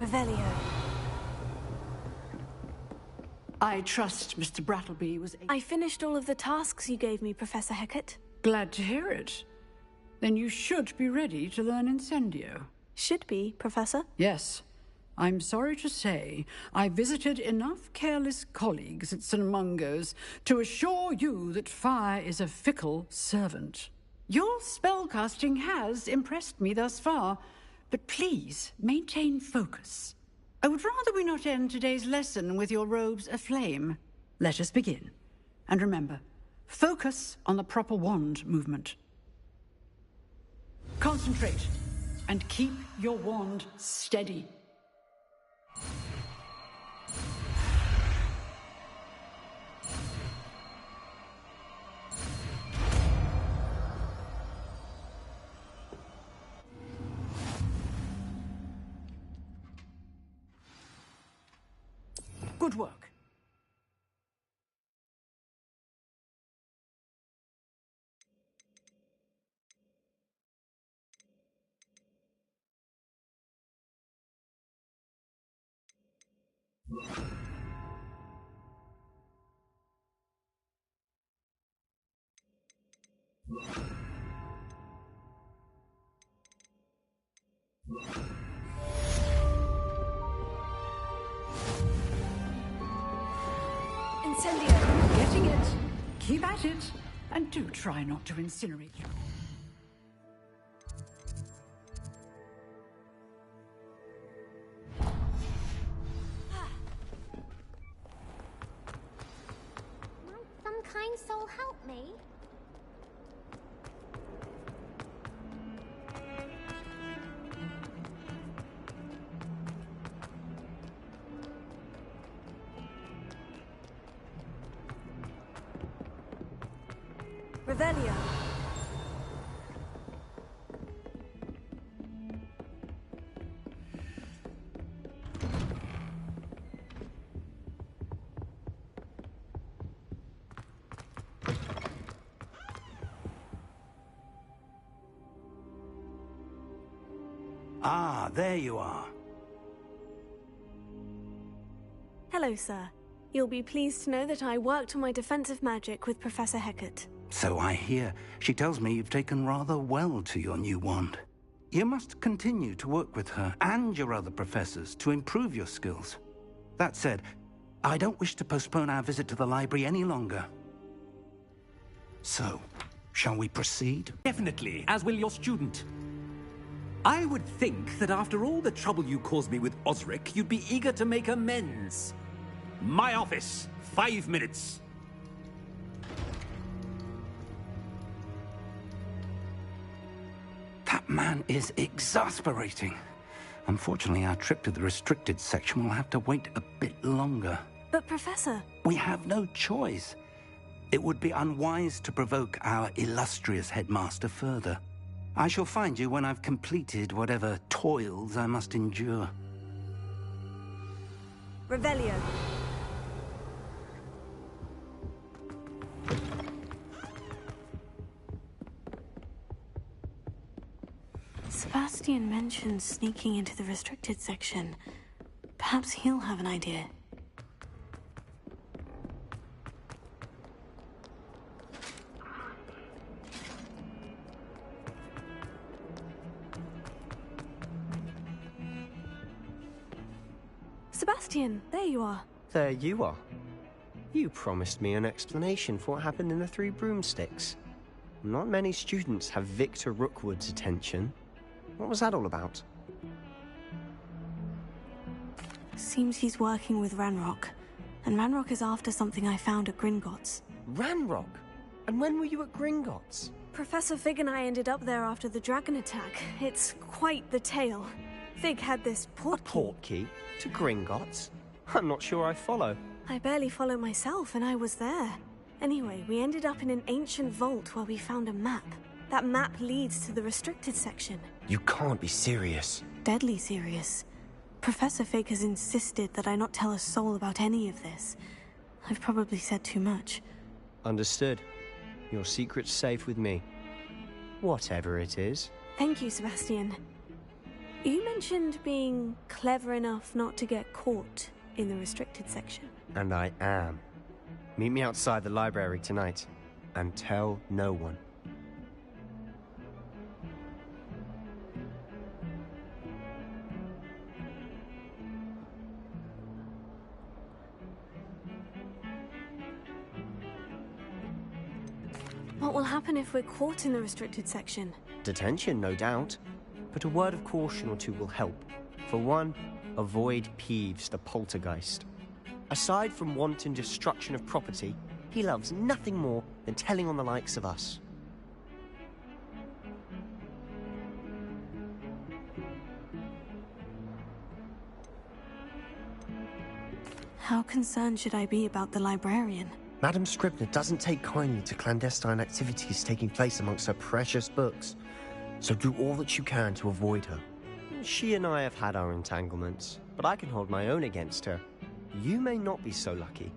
Revelio. I trust Mr. Brattleby was... I finished all of the tasks you gave me, Professor Hecat. Glad to hear it. Then you should be ready to learn Incendio. Should be, Professor? Yes. I'm sorry to say, I visited enough careless colleagues at St. Mungo's to assure you that fire is a fickle servant. Your spellcasting has impressed me thus far, but please maintain focus. I would rather we not end today's lesson with your robes aflame. Let us begin. And remember, focus on the proper wand movement. Concentrate, and keep your wand steady. Good work. Incendio. Getting it. Keep at it. And do try not to incinerate you. Might some kind soul help me? Revelio. Ah, there you are. Hello, sir. You'll be pleased to know that I worked on my defensive magic with Professor Hecat. So I hear. She tells me you've taken rather well to your new wand. You must continue to work with her and your other professors to improve your skills. That said, I don't wish to postpone our visit to the library any longer. So, shall we proceed? Definitely, as will your student. I would think that after all the trouble you caused me with Osric, you'd be eager to make amends. My office, 5 minutes. That man is exasperating. Unfortunately, our trip to the restricted section will have to wait a bit longer. But, Professor... We have no choice. It would be unwise to provoke our illustrious headmaster further. I shall find you when I've completed whatever toils I must endure. Revelio. Sebastian mentioned sneaking into the restricted section. Perhaps he'll have an idea. Sebastian, there you are. There you are. You promised me an explanation for what happened in the Three Broomsticks. Not many students have Victor Rookwood's attention. What was that all about? Seems he's working with Ranrock. And Ranrock is after something I found at Gringotts. Ranrock? And when were you at Gringotts? Professor Fig and I ended up there after the dragon attack. It's quite the tale. Fig had this portkey. A portkey? To Gringotts? I'm not sure I follow. I barely follow myself, and I was there. Anyway, we ended up in an ancient vault where we found a map. That map leads to the restricted section. You can't be serious. Deadly serious. Professor Fig has insisted that I not tell a soul about any of this. I've probably said too much. Understood. Your secret's safe with me. Whatever it is. Thank you, Sebastian. You mentioned being clever enough not to get caught in the restricted section. And I am. Meet me outside the library tonight, and tell no one. What will happen if we're caught in the restricted section? Detention, no doubt. But a word of caution or two will help. For one, avoid Peeves the poltergeist. Aside from wanton destruction of property, he loves nothing more than telling on the likes of us. How concerned should I be about the librarian? Madam Scribner doesn't take kindly to clandestine activities taking place amongst her precious books, so do all that you can to avoid her. She and I have had our entanglements, but I can hold my own against her. You may not be so lucky.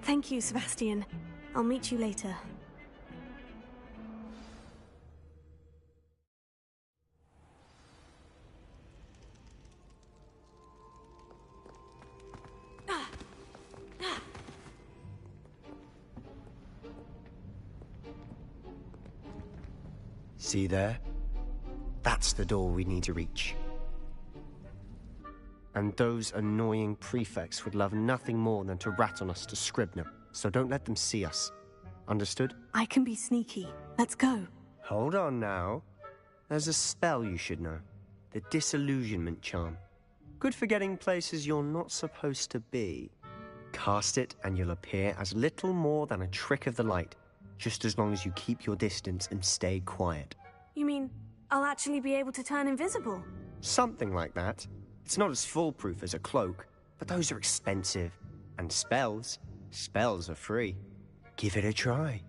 Thank you, Sebastian. I'll meet you later. See there? That's the door we need to reach. And those annoying prefects would love nothing more than to rat on us to Scribner, so don't let them see us. Understood? I can be sneaky. Let's go. Hold on now. There's a spell you should know. The Disillusionment Charm. Good for getting places you're not supposed to be. Cast it and you'll appear as little more than a trick of the light, just as long as you keep your distance and stay quiet. You mean I'll actually be able to turn invisible? Something like that. It's not as foolproof as a cloak, but those are expensive. And spells are free. Give it a try.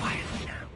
Quietly now.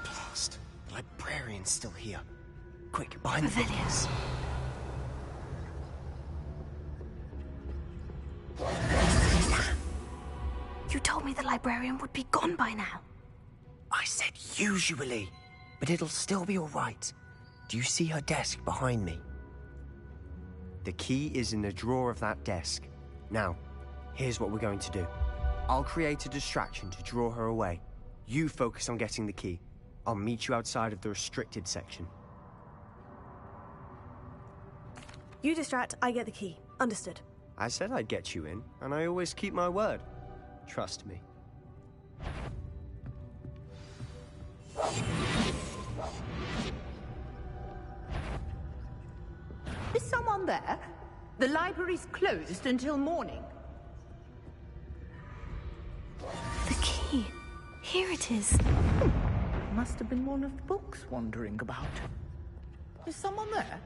Blast. The librarian's still here. Quick, behind the Pavilions. You told me the librarian would be gone by now. I said usually, but it'll still be all right. Do you see her desk behind me? The key is in the drawer of that desk. Now, here's what we're going to do. I'll create a distraction to draw her away. You focus on getting the key. I'll meet you outside of the restricted section. You distract, I get the key. Understood. I said I'd get you in, and I always keep my word. Trust me. Is someone there? The library's closed until morning. The key. Here it is. Must have been one of the books wandering about. Is someone there?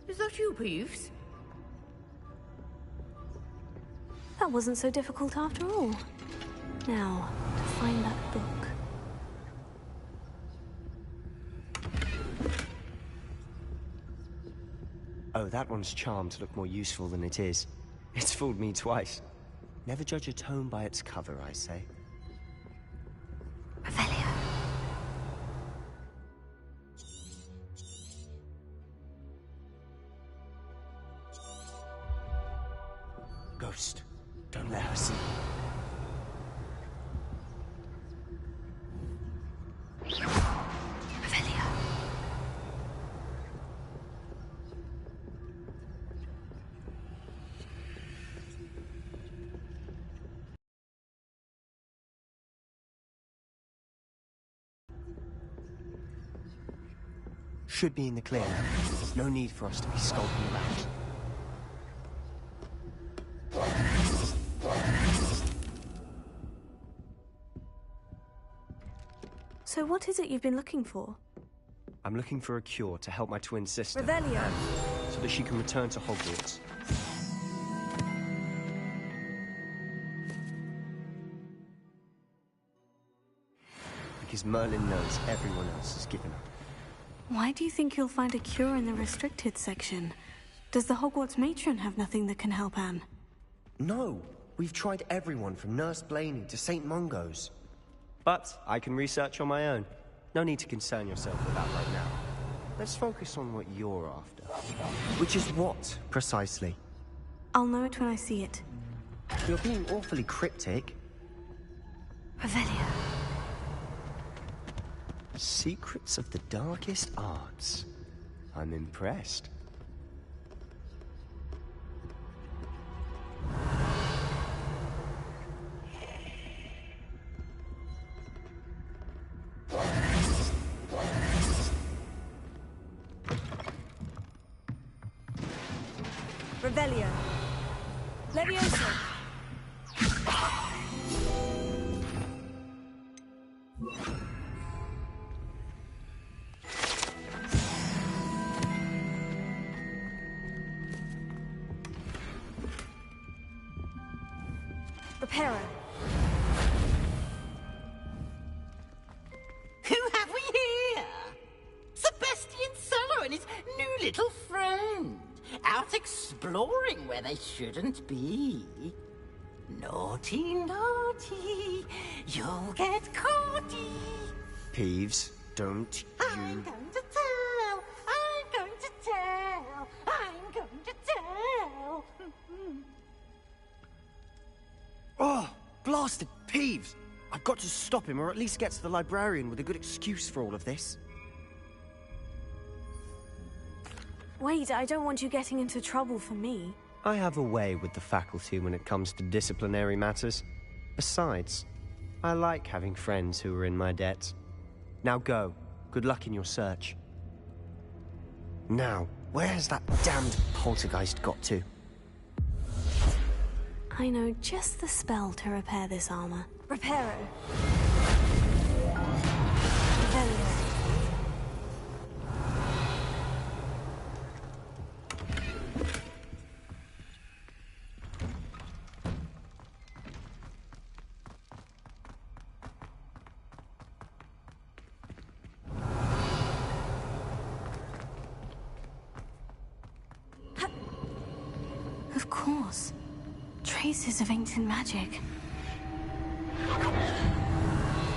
Is that you, Peeves? That wasn't so difficult after all. Now, to find that book. Oh, that one's charmed to look more useful than it is. It's fooled me twice. Never judge a tome by its cover, I say. Revelio. Ghost, don't let her see you. Revelio. Should be in the clear now. No need for us to be skulking around. So what is it you've been looking for? I'm looking for a cure to help my twin sister. Revelio. So that she can return to Hogwarts. Because Merlin knows everyone else has given up. Why do you think you'll find a cure in the restricted section? Does the Hogwarts matron have nothing that can help Anne? No! We've tried everyone from Nurse Blaney to St. Mungo's. But I can research on my own. No need to concern yourself with that right now. Let's focus on what you're after. Which is what, precisely? I'll know it when I see it. You're being awfully cryptic. Revelio. Secrets of the darkest arts. I'm impressed. Revelio. Levioso. Reparo. Who have we here? Sebastian Sallow and his new little friend. Out exploring where they shouldn't be. Naughty, naughty. You'll get caughty. Peeves, don't I'm you... going to tell. I'm going to tell. I'm going to tell. Oh, blasted Peeves! I've got to stop him, or at least get to the librarian with a good excuse for all of this. Wait, I don't want you getting into trouble for me. I have a way with the faculty when it comes to disciplinary matters. Besides, I like having friends who are in my debt. Now go. Good luck in your search. Now, where's that damned poltergeist got to? I know just the spell to repair this armor. Reparo. Revelio. Of course. Traces of ancient magic.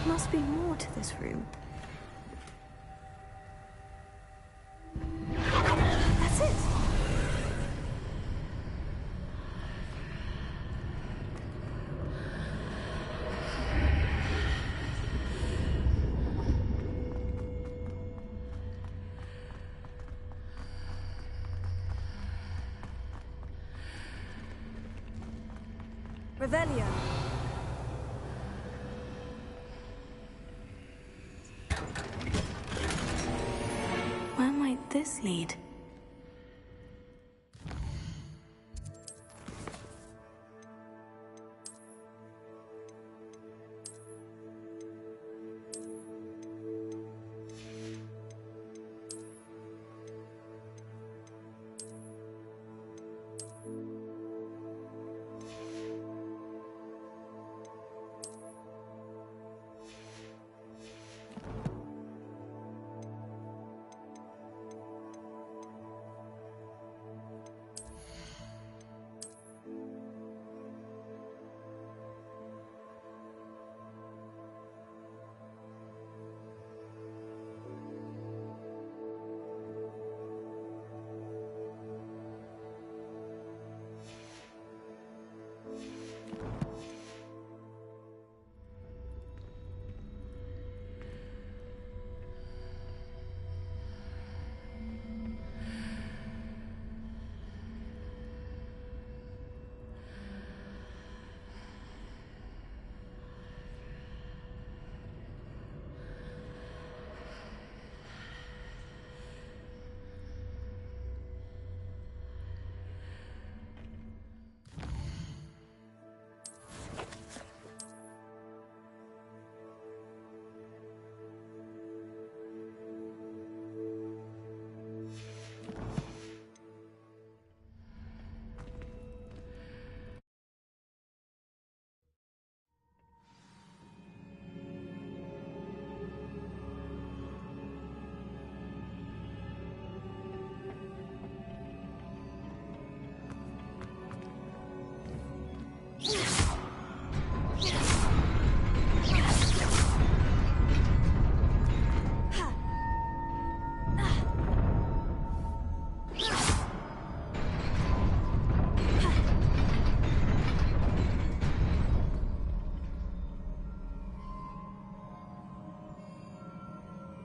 Must be more to this room. That's it! Revelio. Where might this lead?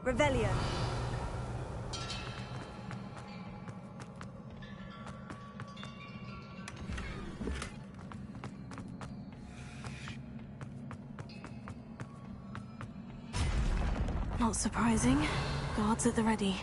Revelio. Not surprising. Guards at the ready.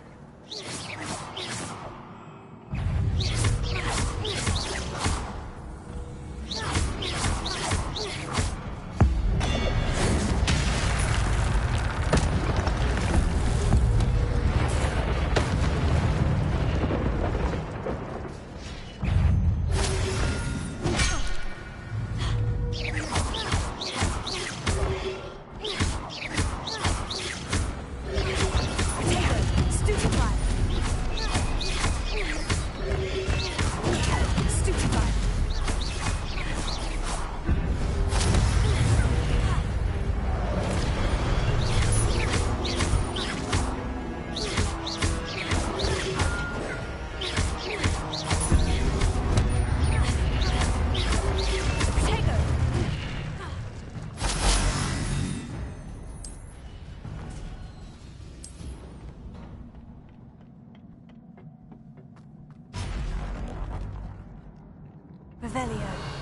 Revelio.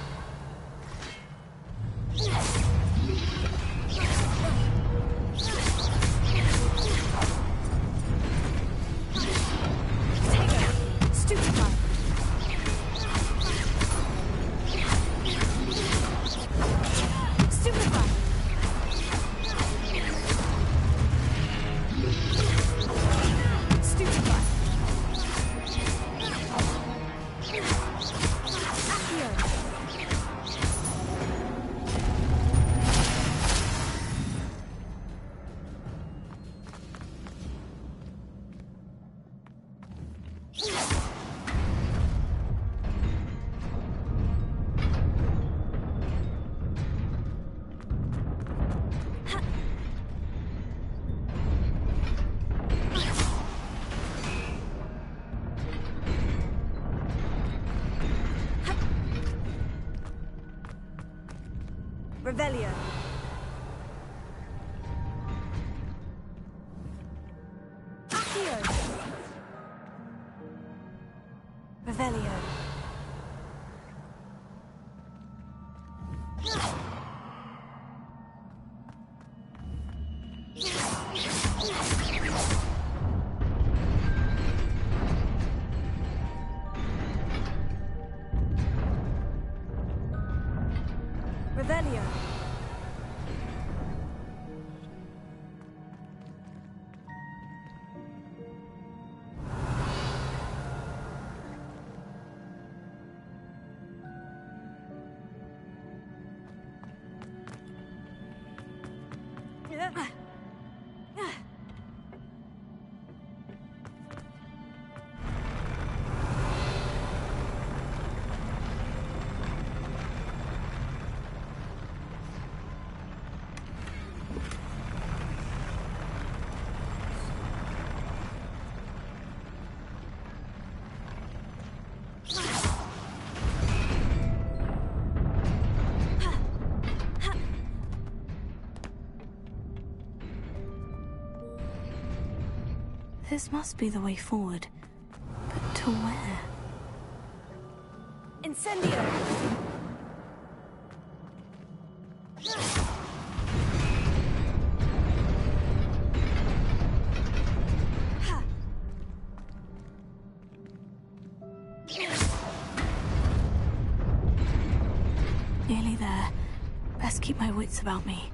Revelio. Accio. Revelio. Revelio. This must be the way forward. But to where? Incendio! Nearly there. Best keep my wits about me.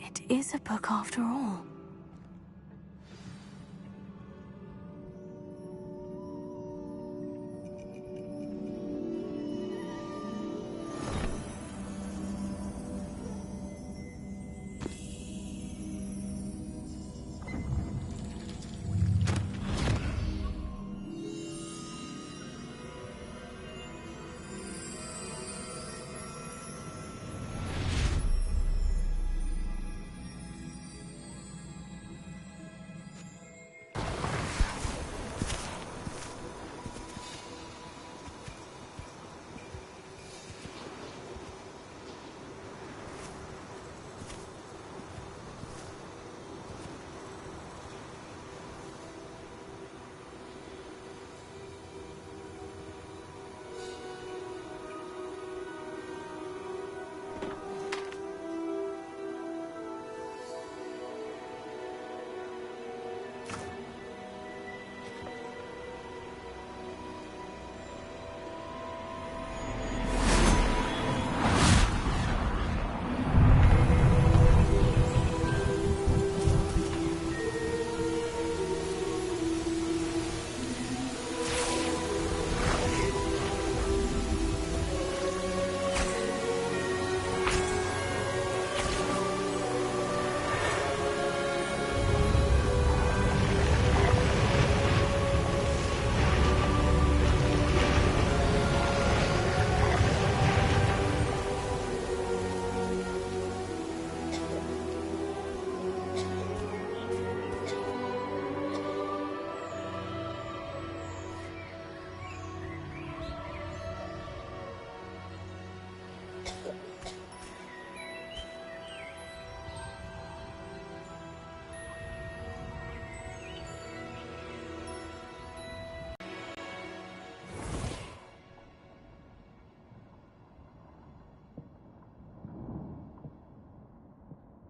It is a book after all.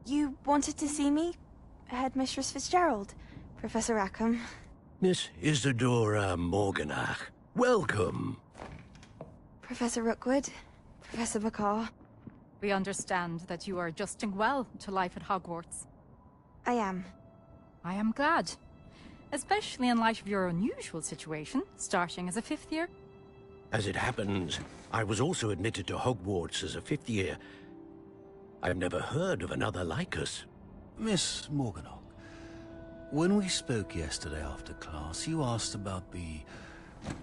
You wanted to see me? Headmistress Fitzgerald? Professor Rackham? Miss Isadora Morganach, welcome. Professor Rookwood? Professor McCaw? We understand that you are adjusting well to life at Hogwarts. I am. I am glad. Especially in light of your unusual situation, starting as a 5th year. As it happens, I was also admitted to Hogwarts as a 5th year. I've never heard of another like us. Miss Morganach, when we spoke yesterday after class, you asked about the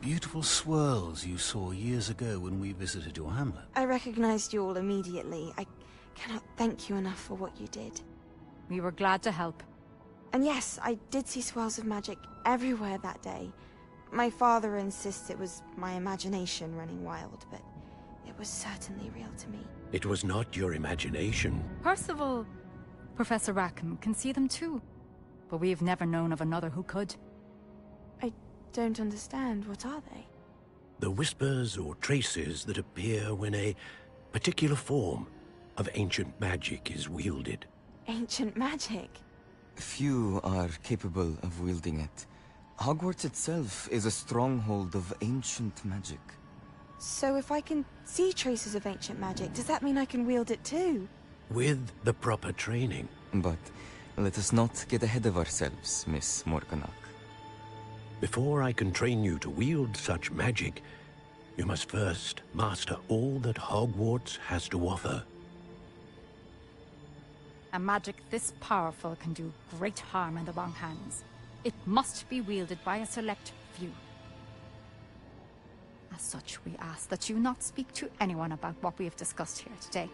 beautiful swirls you saw years ago when we visited your hamlet. I recognized you all immediately. I cannot thank you enough for what you did. We were glad to help. And yes, I did see swirls of magic everywhere that day. My father insists it was my imagination running wild, but it was certainly real to me. It was not your imagination. Percival, Professor Rackham can see them too. But we've never known of another who could. I don't understand. What are they? The whispers or traces that appear when a particular form of ancient magic is wielded. Ancient magic? Few are capable of wielding it. Hogwarts itself is a stronghold of ancient magic. So if I can see traces of ancient magic, does that mean I can wield it too? With the proper training. But let us not get ahead of ourselves, Miss Morganach. Before I can train you to wield such magic, you must first master all that Hogwarts has to offer. A magic this powerful can do great harm in the wrong hands. It must be wielded by a select few. As such, we ask that you not speak to anyone about what we have discussed here today.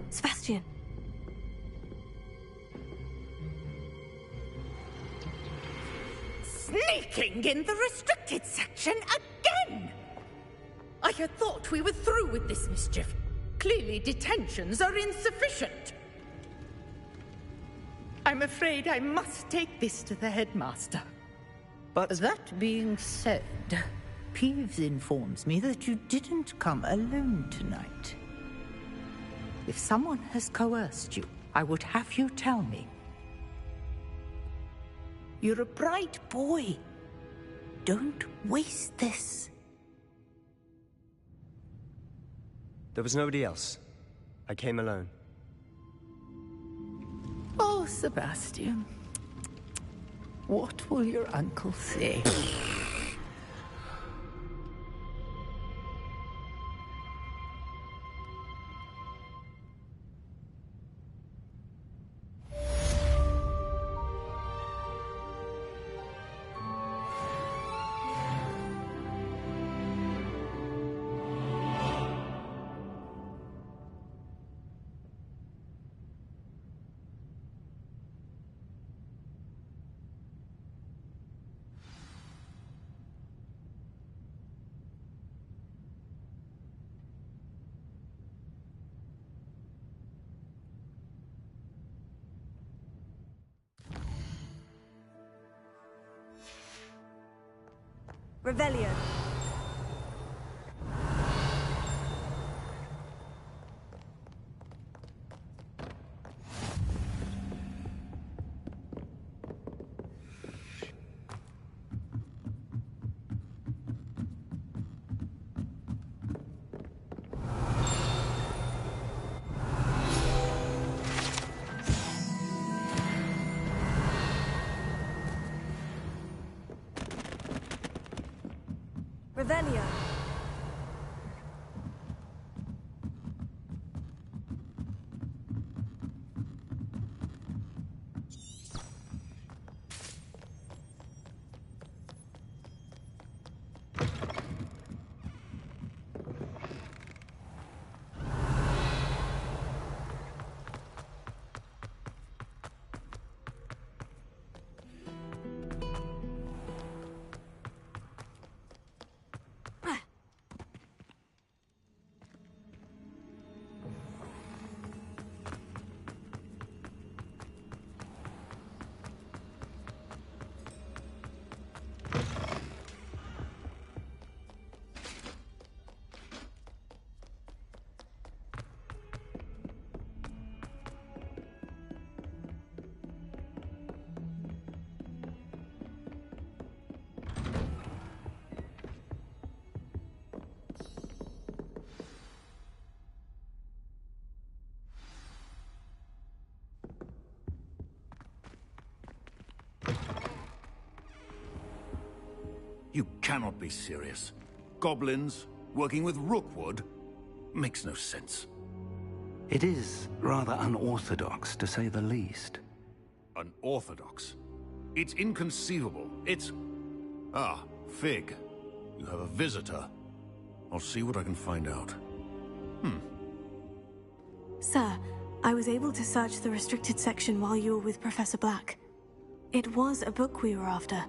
Sebastian! Sneaking in the restricted section again! I had thought we were through with this mischief. Clearly detentions are insufficient. I'm afraid I must take this to the headmaster. But that being said, Peeves informs me that you didn't come alone tonight. If someone has coerced you, I would have you tell me. You're a bright boy. Don't waste this. There was nobody else. I came alone. Oh, Sebastian. What will your uncle say? Revelio. Revelio. You cannot be serious. Goblins working with Rookwood makes no sense. It is rather unorthodox, to say the least. Unorthodox? It's inconceivable. It's... Ah, Fig. You have a visitor. I'll see what I can find out. Sir, I was able to search the restricted section while you were with Professor Black. It was a book we were after.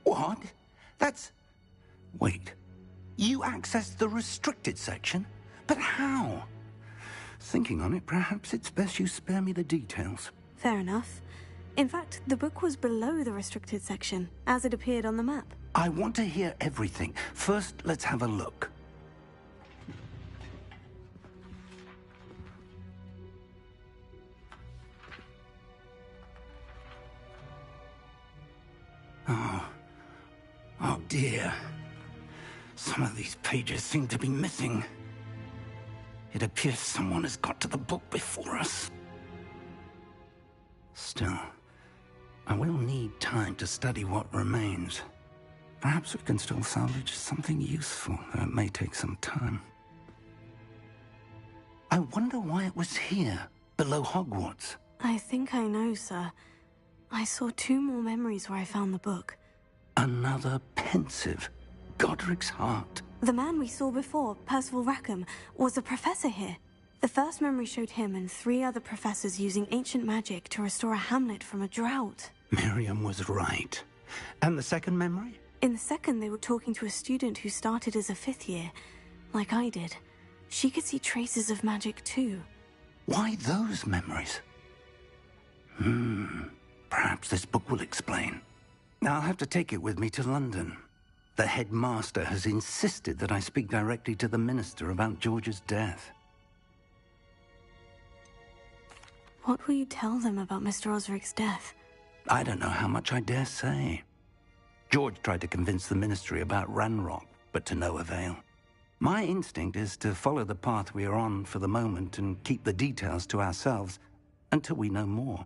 What? That's... Wait. You accessed the restricted section? But how? Thinking on it, perhaps it's best you spare me the details. Fair enough. In fact, the book was below the restricted section, as it appeared on the map. I want to hear everything. First, let's have a look. Oh dear. Some of these pages seem to be missing. It appears someone has got to the book before us. Still, I will need need time to study what remains. Perhaps we can still salvage something useful, though it may take some time. I wonder why it was here, below Hogwarts. I think I know, sir. I saw 2 more memories where I found the book. Another pensive. Godric's heart. The man we saw before, Percival Rackham, was a professor here. The first memory showed him and 3 other professors using ancient magic to restore a hamlet from a drought. Miriam was right. And the second memory? In the second, they were talking to a student who started as a 5th year, like I did. She could see traces of magic too. Why those memories? Perhaps this book will explain. I'll have to take it with me to London. The headmaster has insisted that I speak directly to the minister about George's death. What will you tell them about Mr. Osric's death? I don't know how much I dare say. George tried to convince the ministry about Ranrock, but to no avail. My instinct is to follow the path we are on for the moment and keep the details to ourselves until we know more.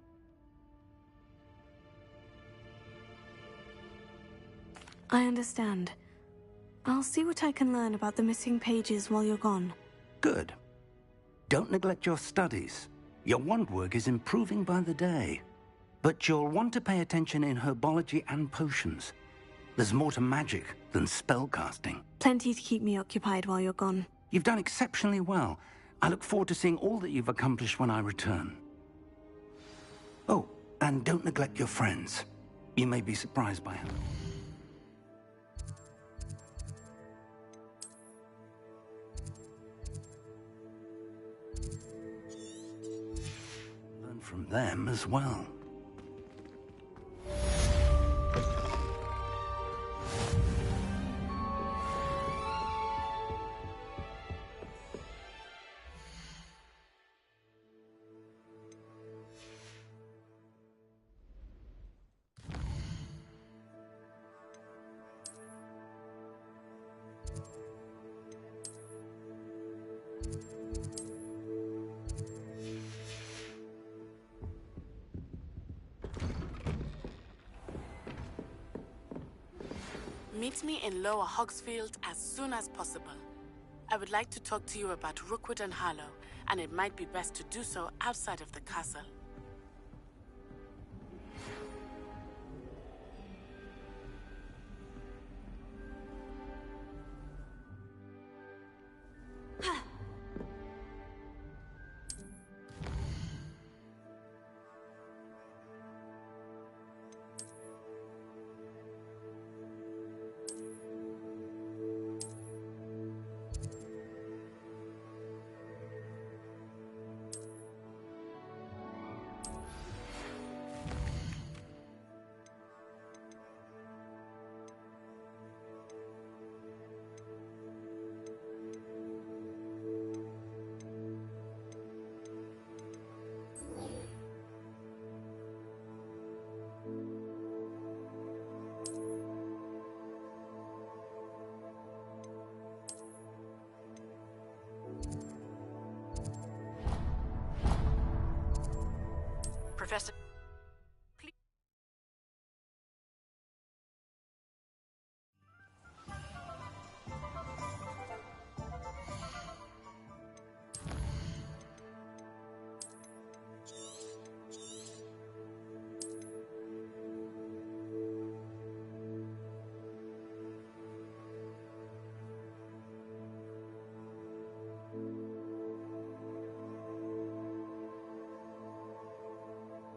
I understand. I'll see what I can learn about the missing pages while you're gone. Good. Don't neglect your studies. Your wand work is improving by the day. But you'll want to pay attention in herbology and potions. There's more to magic than spellcasting. Plenty to keep me occupied while you're gone. You've done exceptionally well. I look forward to seeing all that you've accomplished when I return. Oh, and don't neglect your friends. You may be surprised by them. Learn from them as well. Meet me in Lower Hogsfield as soon as possible. I would like to talk to you about Rookwood and Harlow, and it might be best to do so outside of the castle. Professor